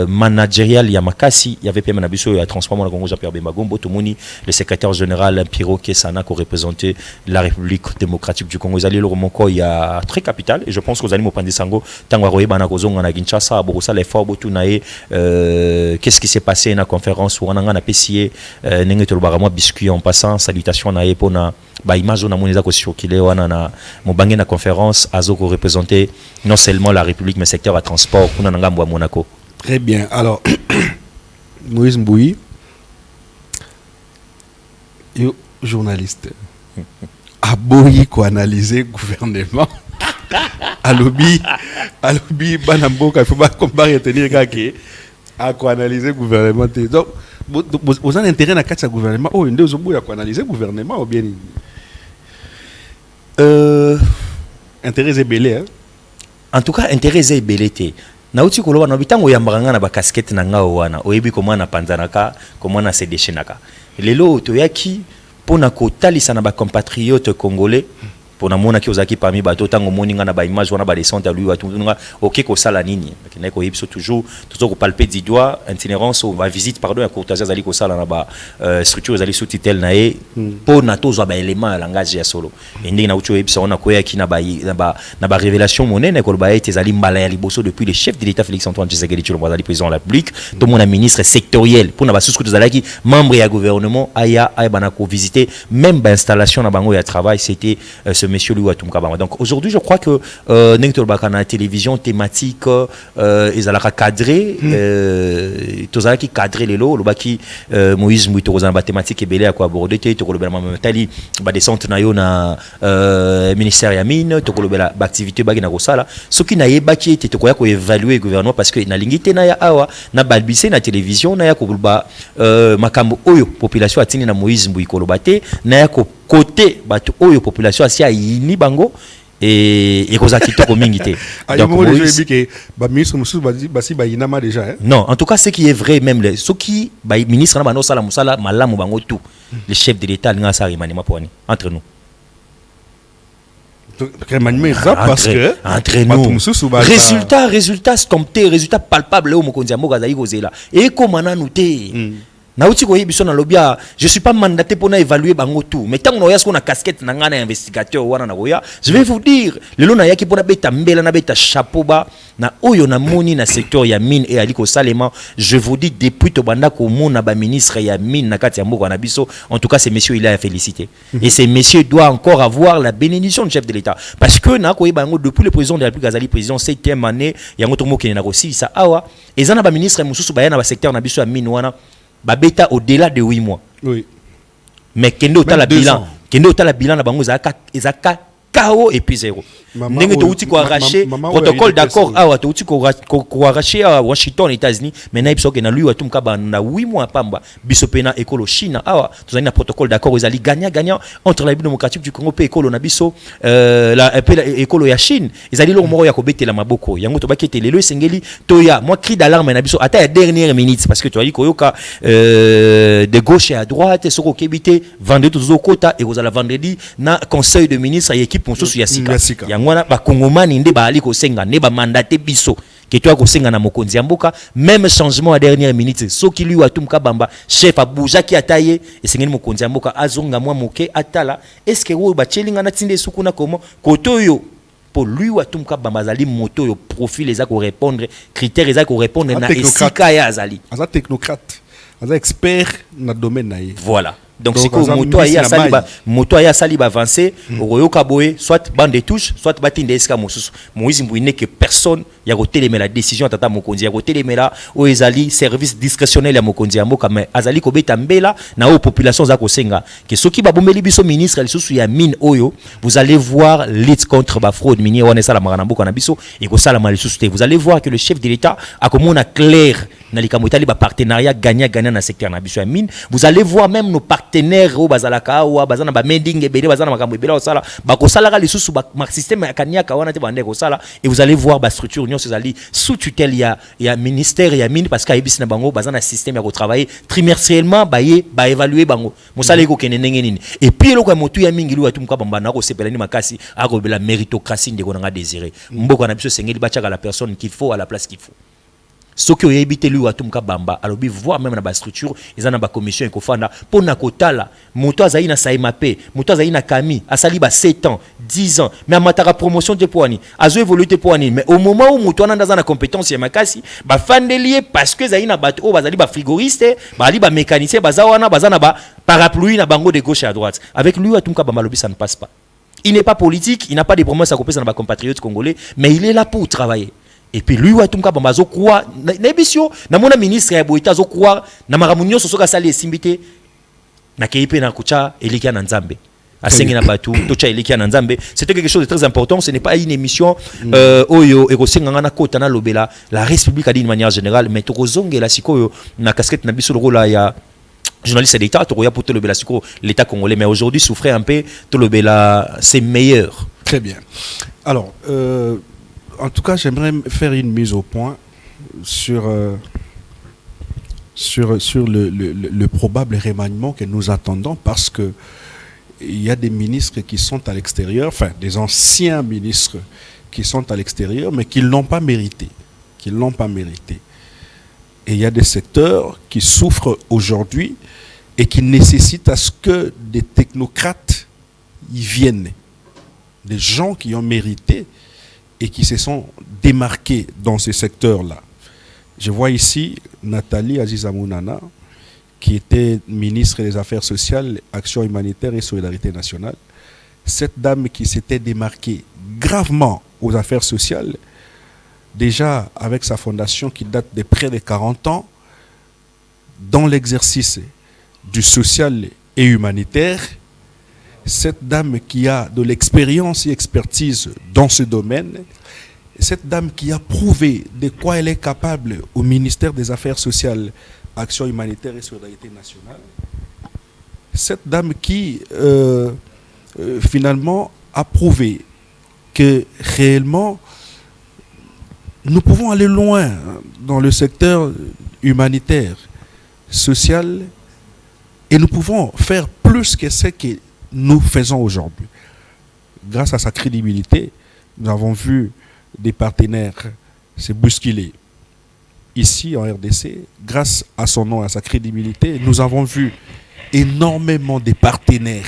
managérial ya Makasi il y avait PM na biso ya transport na Congo Jean-Pierre Bembango tomoni le secrétaire général Pierrot Kesana ko représenter la République démocratique du Congo ezali le moko ya très capital et je pense que vous allez m'opandi sango tango roye bana kozonga na Kinshasa bokosa l'effort botu na qu'est-ce qui s'est passé na conférence wana nga na PCA nenge tolobara moi biscuit en passant salutations na epona ba image na moneza ko circuler wana na mobange na conférence azoko représenter non seulement la République mais secteur à transport kuna ngambo à Monaco. Très bien. Alors Moïse Mbouyi Yo, journaliste. Aboyi ko analyser gouvernement. Alobi banamboka il faut pas comparer tenir gake à ko analyser gouvernement. Donc vous avez intérêt na kati ya gouvernement oh ndio zobuya ko analyser gouvernement ou bien intérêt ebelé hein. En tout cas intérêt ebelé té. Na uti koloba na bitango ya mbanga na ba casquette na ngao wana oyebi comment na panzanaka comment na se déchaînaka. Lelo to yaki pona ko talisa na ba compatriotes congolais pona mona ki ozaki parmi bato tango moninga na ba image wana ba descente à lui wa tunga OK ko sala nini na ko yebso toujours ko palper du doigt itinérance ou va visite pardon ya courtoisie zali ko sala na ba structure zali sous titel na e pona tozo ba élément langage ya solo ndenge na uti yebso ona ko yaki na ba révélation monene ko ba ete zali mbala ya liboso depuis le chef de l'état Félix Antoine Tshisekedi Tshilombo zali président de la République to mona ministre sectoriel pona ba sous-sous zalaki membre ya gouvernement aya bana ko visiter même ba installation na bango ya travail c'était ce monsieur Louis Watum Kabamba. Donc aujourd'hui, je crois que la télévision thématique ils allaient cadrer tous qui cadrer les lots, le baki Moïse Mouito dans la thématique et belé à quoi aborder te ko le bela tali ba descente na yo na ministère ya mine to ko le bela activité ba na kosala ce qui na yebaki te ko ya ko évaluer gouvernement parce que na lingité na ya awa na balbissé na télévision na ya ko ba makambo oyo population atini na Moïse Mouiko lo baté na ya ko côté bato oyo population asia yini bango et cause kitoko mingi te. Donc je que ba ministre musu basi ba inama déjà hein. Non, en tout cas ce qui est vrai même les ceux qui ba ministre na bano sala musala malamu bango tout le chef de l'état nga sa rimanima poani entre nous. Parce que entre nous résultat stompé résultat palpable au mokonzi mboka zayi kozela et comment na nous te na uti ko yebiso na lobia je suis pas mandaté pour na évaluer bango tout mais tant na yasko na casquette na ngana investigateur wana na goya je vais vous dire le lona yaki pour na beta mbela na beta chapeau ba na oyo na moni na secteur ya mine et aliko salema je vous dis depuis to banda ko mona ba ministre ya mine na kati ya mboka na biso en tout cas ces messieurs il a félicité et ces messieurs doivent encore avoir la bénédiction du chef de l'état parce que na ko yebango depuis le président de la République azali président 7e année yango to mokene na ko sisa awa ezana ba ministre mususu ba yana ba secteur na biso ya mine wana babeta au-delà de 8 mois. Oui. Mais kendo ta la bilan na bango ezaka KO et puis 0. Ndenge to uti ko arracher protocole d'accord awa to uti ko arracher à Washington États-Unis mais na ipsoke na lui Watum Kabamba na 8 mois pamba biso pena école Chine awa to zani na protocole d'accord ezali gagnant entre la République démocratique du Congo pe école na biso la école ya Chine ezali lo moko ya ko betela maboko yango to bakete lelo sengeli to ya moi cri d'alarme na biso ata ya dernière minute parce que to ali koyoka de gauche et à droite soko kebite vendredi to kota et la vendredi na conseil de ministre et équipe ponsosu ya sika ngwana ba kongomani nde ba ali ko senga ne ba mandaté biso que toi ko senga na mokonzi mboka même changement à dernière minute soki lui Watum Kabamba chef abuja ki ataye esengeni mokonzi mboka azonga mwa moke atala est-ce que wo ba chelinga na tinde sukuna comment kotoyo pour lui Watum Kabamba zali moto yo profil eza ko répondre critères eza ko répondre na esika ya azali aza technocrate aza expert na domaine na ye voilà. Donc c'est que moto aya saliba avancé oyoka boye soit bande de touche soit batinde eska mosusu Moïse Mbouine que personne ya ko télémer la décision tata mokonzi ya ko télémer o ezali service discrétionnel ya mokonzi ya mboka mais azali ko beta mbela na o population za ko senga que soki ba bombeli biso ministre lisusu ya mine oyo vous allez voir lutte contre ba fraude minière wana sala marana mboka na biso et ko sala mal lisusu vous allez voir que le chef de l'état a comme on clair na likamotali ba partenariat gagnant na secteur na biso ya mine vous allez voir même nos partenaires au bazalaka wa bazana ba mending ebele bazana makambo ebele osala ba ko sala ga lisusu ba système ya kaniaka wana te bande ko sala et vous allez voir ba structure union sezali sous tutelle ya ministère ya mine parce que ibis na bango bazana système ya ko travailler trimestriellement ba évaluer bango mosala ko kenenenge nini et puis eloko ya motu ya mingi lu Watum Kabamba na ko sepelani makasi ako bela méritocratie ndeko nga désirer mboko na biso sengeli ba chaka la personne qu'il faut à la place qu'il faut. Ce qui est évité lui Watum Kabamba alors voir même dans la structure ils ont na commission ekofanda pour na kotala moto azayi na saimapé moto azayi na kami asali ba 7 ans 10 ans mais amataka promotion de poani azo évoluer te poani mais au moment où moto ana dans na compétence ya makasi ba fandelier parce que zayi na bato o bazali ba frigoriste ba ali ba mécanicien bazawana bazana ba parapluie na bango de gauche à droite avec lui Watum Kabamba lobi ça ne passe pas. Il n'est pas politique, il n'a pas de promesses à couper dans nos compatriotes congolais mais il est là pour travailler. Et puis lui Watum Kabamba zo croire na ebisio na mona ministre ya boita zo croire na maramunyo sosoka sali esimbité na keipe na kucha elikia na nzambe. C'était quelque chose de très important. Ce n'est pas une émission oyo ekosenganga na kota na lobela la République a dit d'une manière générale, mais tokozonge la sikoyo na casquette na biso lokola ya journaliste d'État, tokoya pour to lobela siko l'État congolais, mais aujourd'hui souffrait un peu to lobela c'est meilleur. Très bien. Alors en tout cas, j'aimerais faire une mise au point sur le probable remaniement que nous attendons, parce que il y a des ministres qui sont à l'extérieur, enfin des anciens ministres qui sont à l'extérieur, mais qui ne l'ont pas mérité. Et il y a des secteurs qui souffrent aujourd'hui et qui nécessitent à ce que des technocrates y viennent. Des gens qui ont mérité et qui se sont démarqués dans ces secteurs-là. Je vois ici Nathalie Azizamounana, qui était ministre des Affaires sociales, Action humanitaire et Solidarité nationale. Cette dame qui s'était démarquée gravement aux affaires sociales, déjà avec sa fondation qui date de près de 40 ans, dans l'exercice du social et humanitaire, cette dame qui a de l'expérience et expertise dans ce domaine, cette dame qui a prouvé de quoi elle est capable au ministère des Affaires sociales, Action humanitaire et Solidarité nationale, cette dame qui finalement a prouvé que réellement nous pouvons aller loin dans le secteur humanitaire, social, et nous pouvons faire plus que ce que nous faisons aujourd'hui. Grâce à sa crédibilité, nous avons vu des partenaires se bousculer ici en RDC. Grâce à son nom, à sa crédibilité, nous avons vu énormément de partenaires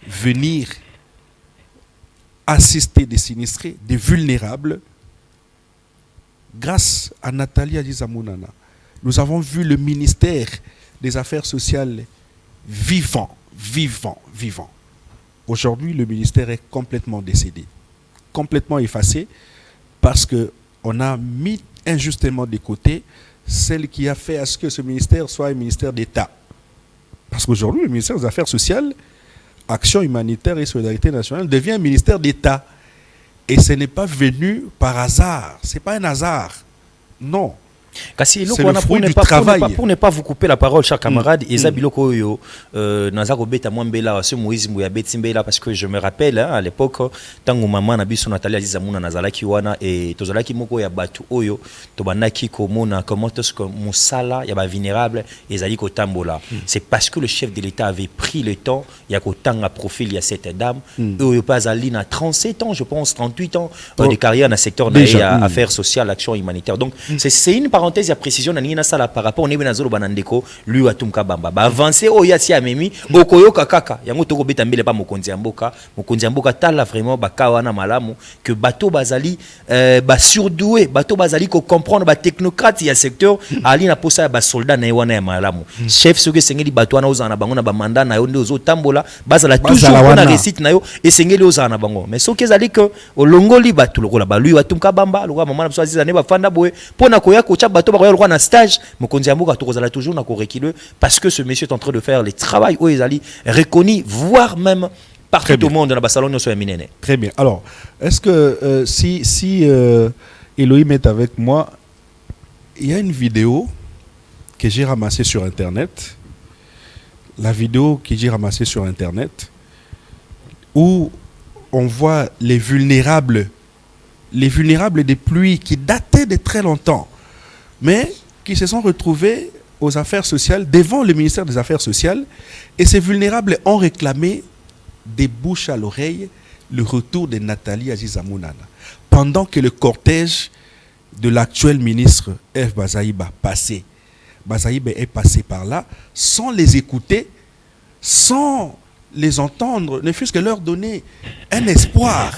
venir assister des sinistrés, des vulnérables. Grâce à Nathalie Azizamounana, nous avons vu le ministère des Affaires sociales vivant. Aujourd'hui, le ministère est complètement décédé, complètement effacé, parce qu'on a mis injustement de côté celle qui a fait à ce que ce ministère soit un ministère d'État. Parce qu'aujourd'hui, le ministère des Affaires sociales, Action humanitaire et Solidarité nationale devient un ministère d'État. Et ce n'est pas venu par hasard. Ce n'est pas un hasard. Non. C'est le fruit du travail. Pour ne pas vous couper la parole, chers camarades, parce que je me rappelle à l'époque, tant que maman a vu Nathalie Azizamouna Nazalaki wana et tozalaki moko ya batu oyo tobanaki komona comment est-ce que musala ya ba vulnérable ezali ko tambola. C'est parce que le chef de l'État avait pris le temps ya ko tanga profil ya cette dame oyo pas ali na 37 ans, je pense 38 ans de carrière dans le secteur des affaires sociales, action humanitaire. Donc c'est une parenthèse à précision na sala par rapport on ebena zolo banandeko lui atumka bamba ba avancer o yasi amemi okoyoka kaka yango toko beta mbele pa mokonzi mboka tala vraiment ba kawana malamu que bateau bazali ba surdoué bateau bazali ko comprendre ba technocrate ya secteur ali na posa ba soldat na wana ya malamu chef soki sengeli bateau wana ozana bango na ba mandat na yo nde ozo tambola bazala toujours na réussite na yo et sengeli ozana bango mais soki ezali que olongoli bateau lokola ba lui atumka bamba lokola maman na soaziza ne ba fanda boye pona koya ko cha bateau ba un stage, toujours parce que ce monsieur est en train de faire les travail où ils allaient reconnu, voire même partout au monde dans la salon. Très bien. Alors, est-ce que si Elohim est avec moi, il y a une vidéo que j'ai ramassée sur Internet, où on voit les vulnérables des pluies qui dataient de très longtemps, mais qui se sont retrouvés aux affaires sociales, devant le ministère des Affaires sociales, et ces vulnérables ont réclamé des bouches à l'oreille le retour de Nathalie Azizamounana. Pendant que le cortège de l'actuel ministre F. Bazaïba passait. Bazaïba est passé par là, sans les écouter, sans les entendre, ne fût-ce que leur donner un espoir.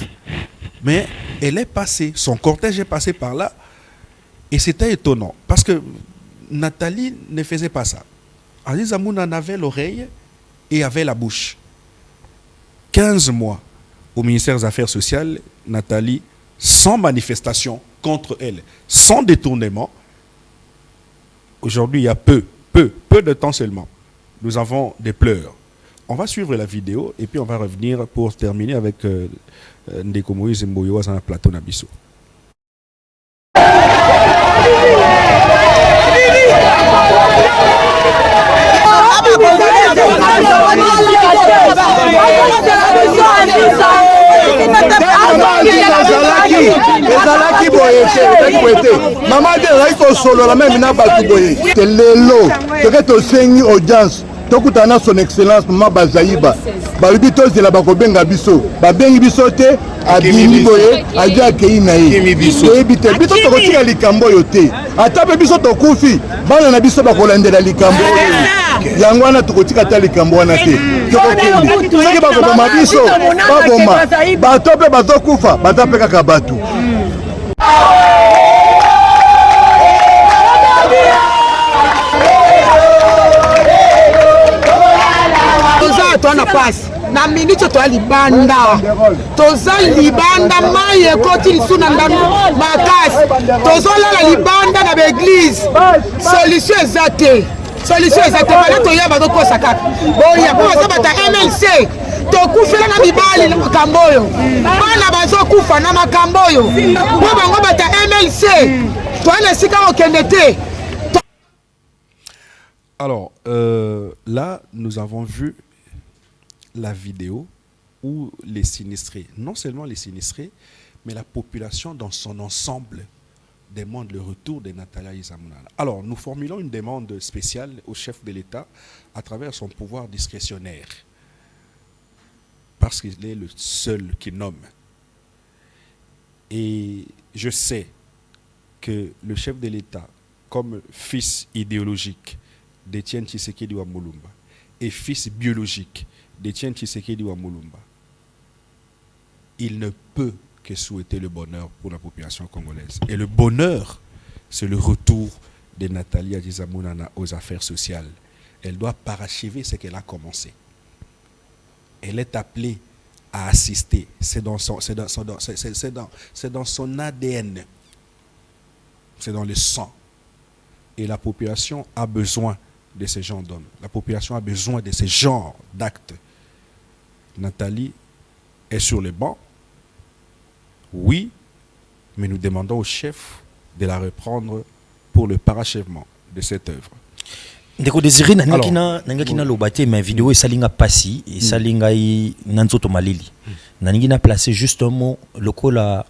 Mais elle est passée, son cortège est passé par là, et c'était étonnant, parce que Nathalie ne faisait pas ça. Azizamounana avait l'oreille et avait la bouche. 15 mois au ministère des Affaires sociales, Nathalie, sans manifestation contre elle, sans détournement. Aujourd'hui, il y a peu de temps seulement, nous avons des pleurs, on va suivre la vidéo et puis on va revenir pour terminer avec Ndeko Moïse Mboyo dans un plateau Nabiso. ezalaki boye te mama de ezalaki kosolola meme na bato boye te lelo toke tosengi audience tokutana son excellence mama Bazayiba balobi tozela bakobenga biso babengi biso te abimi boye adi akei na ye toyebi te biso tokotika likambo oyo te ata mpe biso tokufi bana na biso bakolandela likambo oyo yango wana tokotika ta likambo wana te tokokende soki bakoboma biso baboma bato mpe bazokufa baza mpe kaka bato toza pasi na minute toya libanda toza libanda mai ekoti lisu na ndanu makasi tozolala libanda na baeglise solution eza te bale toyeba tokosa kaka boya mpo baza bata MLC tokufela na mibali na makambo oyo bana bazokufa na makambo oyo mpo bango bata MLC toya na esika okende te. Alors, là, nous avons vu la vidéo où les sinistrés, non seulement les sinistrés, mais la population dans son ensemble demande le retour de Natalia Izamunana. Alors, nous formulons une demande spéciale au chef de l'État à travers son pouvoir discrétionnaire, parce qu'il est le seul qui nomme. Et je sais que le chef de l'État, comme fils idéologique d'Étienne Tshisekedi wa Mulumba et fils biologique d'Étienne Tshisekedi wa Mulumba, il ne peut que souhaiter le bonheur pour la population congolaise. Et le bonheur, c'est le retour de Natalia Izamunana aux affaires sociales. Elle doit parachever ce qu'elle a commencé. Elle est appelée à assister. C'est dans son ADN. C'est dans le sang. Et la population a besoin de ce genre d'hommes. La population a besoin de ce genre d'actes. Nathalie est sur le banc. Oui, mais nous demandons au chef de la reprendre pour le parachèvement de cette œuvre. Ndeko Désiré nangakina lobate ma vidéo et salinga passi et salinga nanzoto malili. Nangina placé justement le cola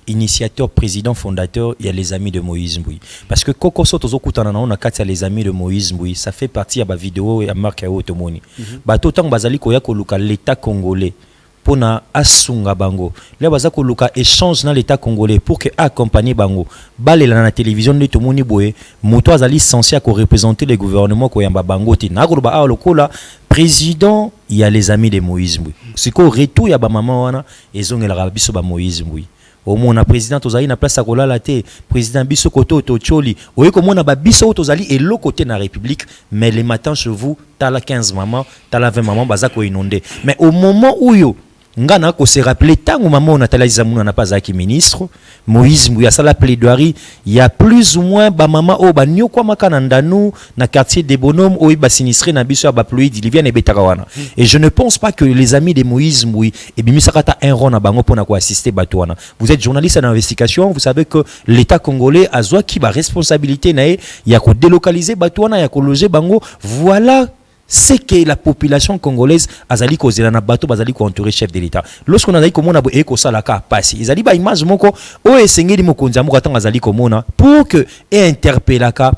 initiateur, président, fondateur, il y a les amis de Moïse Mboui. Parce que Koko Sotozo Koutanana, on a les amis de Moïse Mboui, ça fait partie de la vidéo et à marque à Otomoni. Bato tang bazali koya koluka l'État congolais pour na asunga bango. Là baza koluka échange dans l'État congolais pour que accompagner bango. Balé la télévision de Tomoni Boye, moto azali censé ko représenter le gouvernement ko yamba bango ti. Na koluba a lokola président, il y a les amis de Moïse Mboui. C'est ko retour ya ba maman wana ezongela biso ba Moïse Mboui. Au moins, président tozali na place akola la te président biso koto tocholi oye ko mona ba biso tozali et l'autre côté na république mais les matins chez vous tala 15 maman tala 20 maman baza ko inondé mais au moment où yo ngana ko se rappeler tango maman Natalia Izamunana n'a pas aki ministre Moïse Mboui a sala plaidoirie il y a plus ou moins ba maman o ba nyokwa makana ndanu na quartier des bonhommes o ba sinistré na biso ba pluie diluvienne et betarawana et je ne pense pas que les amis de Moïse Mboui et bimisakata un rond na bango pona ko assister batuana. Vous êtes journaliste d'investigation, vous savez que l'État congolais a zwa ki ba responsabilité na e ya ko délocaliser batuana ya ko loger bango. Voilà c'est que la population congolaise azali ko zela na bato bazali ko entourer chef de l'État. Lorsqu'on a dit ko mona bo eko salaka passi ezali ba image moko o esengeli mokonzi moko atanga azali ko mona pour que interpellaka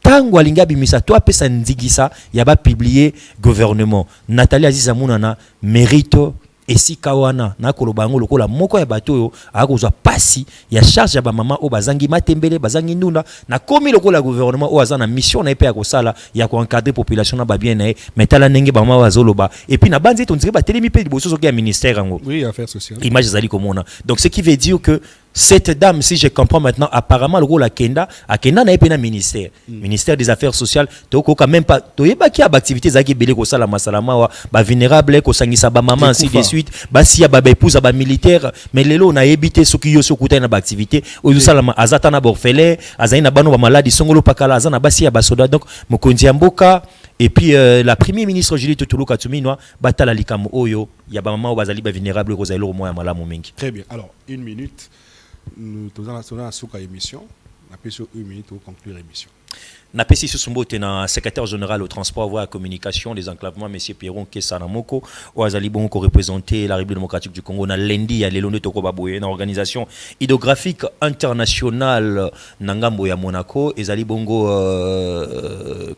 tango alinga bimisa to apesa ndigisa ya ba publier gouvernement. Natalia Izamunana mérite esika wana na kolobango lokola moko ya bato yo akozwa pasi ya charge ya ba mama o bazangi matembele bazangi ndunda na komi lokola gouvernement o azana mission na epe ya kosala ya ko encadrer population na ba bien na metala ndenge ba mama bazoloba et puis na banzi to ndire ba telemi pe liboso soki ya ministère ngo oui affaires sociales image zali komona donc ce qui veut dire que cette dame, si je comprends maintenant, apparemment le rôle à Kenda na epena ministère, ministère des affaires sociales, toko quand même pas, toyeba ki ab activité zaki belé ko sala masalama wa ba vulnérable ko sangisa ba maman ainsi de suite, ba si ya ba épouse ba militaire, mais lelo na ebité soki yo sokuta na ba activité, o sala azata na borfelin, azana bano ba maladi songolo pakala azana basi ya ba soda donc mokonzi mboka Et puis la première ministre Julie Totolo Katumino batala likamo oyo ya ba mama bazali ba vulnérable kozalo mo ya malamu mingi. Très bien. Alors, 1 minute. Nous avons la souka émission. On a sur 1 minute pour conclure l'émission. Napesi Susumbo tena secrétaire général au transport, voie communication, les enclavements, monsieur Pierron Kesanamoko, Oazali Bonko représenté la République démocratique du Congo, na Lendi, à l'Elone Tokobaboye, na organisation hydrographique internationale Nangambo ya Monaco, et Zali Bongo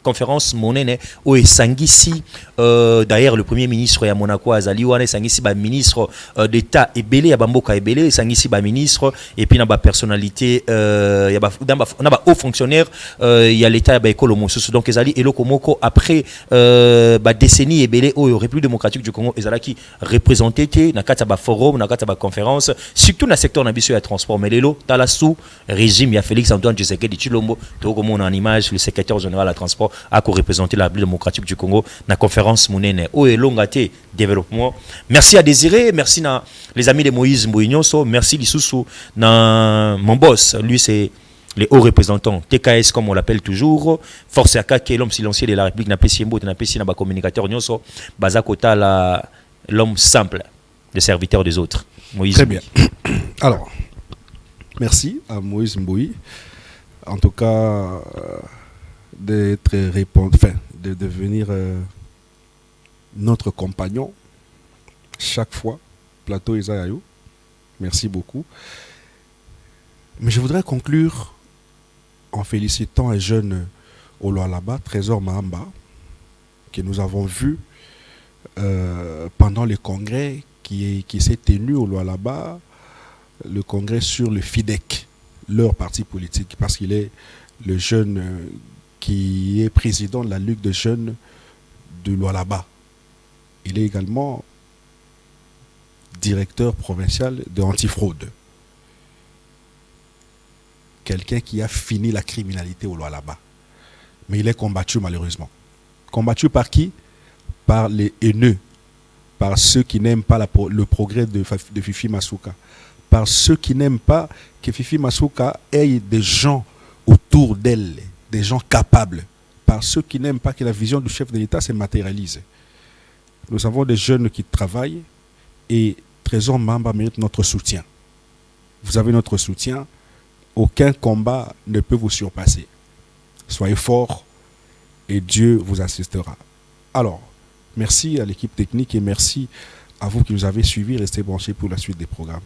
conférence monene, où est Sangisi, d'ailleurs le premier ministre ya Monaco, Azali Wane, Sangisi, ministre d'État Ebele, ya Bamboka Ebele, Sangisi, ministre, et puis na ba personnalité, ya ba haut fonctionnaire, il y a l'État donc ezali eloko moko après décennie ebele au République démocratique du Congo ezalaki représenté na kata ba forum na kata ba conférence surtout na secteur na biso ya transport mais lelo tala sous régime ya Félix Antoine Tshisekedi Tshilombo to comme on en image le secrétaire général à transport a représenté la République démocratique du Congo na conférence munene o elongate développement. Merci à Désiré, merci na les amis de Moïse Mbouignonso, merci Lisusu na mon boss, lui c'est les hauts représentants, TKS comme on l'appelle toujours, Force Aka qui est l'homme silencieux de la République, n'a pas si beau, n'a pas si communicateur, nyonso, Bazakota l'homme simple, le serviteur des autres. Moïse. Très bien. Alors, merci à Moïse Mboui, en tout cas, de devenir notre compagnon chaque fois, plateau Isaïayo. Merci beaucoup. Mais je voudrais conclure en félicitant un jeune au Lualaba, Trésor Mahamba, que nous avons vu pendant le congrès qui s'est tenu au Lualaba, le congrès sur le FIDEC, leur parti politique, parce qu'il est le jeune qui est président de la Ligue de jeunes de Lualaba. Il est également directeur provincial de antifraude. Quelqu'un qui a fini la criminalité au Lualaba. Mais il est combattu malheureusement. Combattu par qui? Par les haineux, par ceux qui n'aiment pas le progrès de Fifi Masuka, par ceux qui n'aiment pas que Fifi Masuka ait des gens autour d'elle, des gens capables, par ceux qui n'aiment pas que la vision du chef de l'État se matérialise. Nous avons des jeunes qui travaillent et Trésor Mahamba mérite notre soutien. Vous avez notre soutien. Aucun combat ne peut vous surpasser. Soyez forts et Dieu vous assistera. Alors, merci à l'équipe technique et merci à vous qui nous avez suivis. Restez branchés pour la suite des programmes.